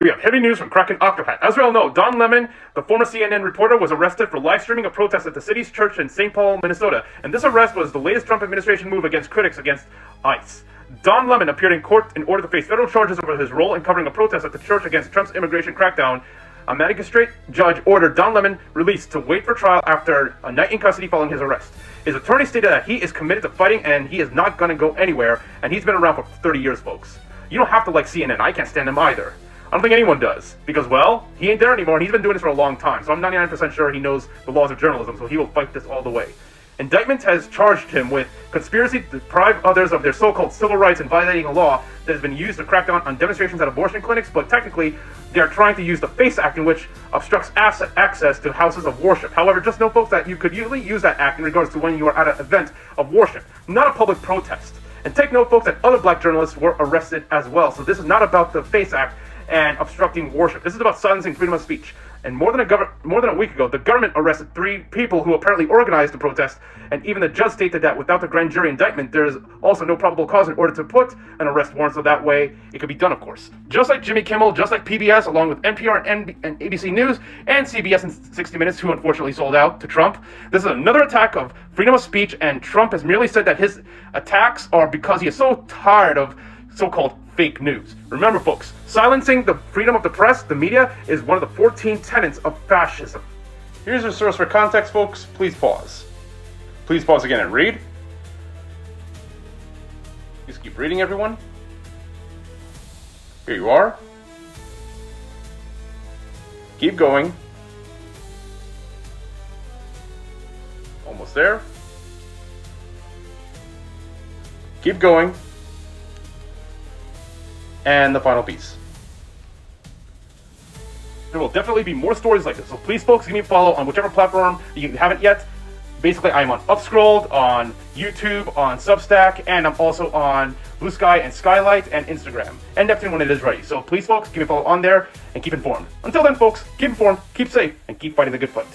We have heavy news from Kraken Octohat. As we all know, Don Lemon, the former CNN reporter, was arrested for live streaming a protest at the city's church in St. Paul, Minnesota. And this arrest was the latest Trump administration move against critics against ICE. Don Lemon appeared in court in order to face federal charges over his role in covering a protest at the church against Trump's immigration crackdown. A magistrate judge ordered Don Lemon released to wait for trial after a night in custody following his arrest. His attorney stated that he is committed to fighting and he is not going to go anywhere, and he's been around for 30 years, folks. You don't have to like CNN. I can't stand him either. I don't think anyone does, because, well, he ain't there anymore, and he's been doing this for a long time, so I'm 99% sure he knows the laws of journalism, so he will fight this all the way. Indictment has charged him with conspiracy to deprive others of their so-called civil rights and violating a law that has been used to crack down on demonstrations at abortion clinics, but technically, they are trying to use the FACE Act, in which obstructs access to houses of worship. However, just know, folks, that you could usually use that act in regards to when you are at an event of worship, not a public protest. And take note, folks, that other black journalists were arrested as well, so this is not about the FACE Act and obstructing worship. This is about silencing freedom of speech. And more than a week ago, the government arrested 3 people who apparently organized the protest, and even the judge stated that without the grand jury indictment, there is also no probable cause in order to put an arrest warrant, so that way it could be done, of course. Just like Jimmy Kimmel, just like PBS, along with NPR and ABC News, and CBS and 60 Minutes, who unfortunately sold out to Trump, this is another attack of freedom of speech, and Trump has merely said that his attacks are because he is so tired of so-called fake news. Remember, folks, silencing the freedom of the press, the media, is one of the 14 tenets of fascism. Here's your source for context, folks. Please pause. Please pause again and read. Please keep reading, everyone. Here you are. Keep going. Almost there. Keep going. And the final piece. There will definitely be more stories like this, so please, folks, give me a follow on whichever platform you haven't yet. Basically, I'm on Upscrolled, on YouTube, on Substack, and I'm also on Blue Sky and Skylight and Instagram, and Neptune when it is ready. So please, folks, give me a follow on there and keep informed. Until then, folks, keep informed, keep safe, and keep fighting the good fight.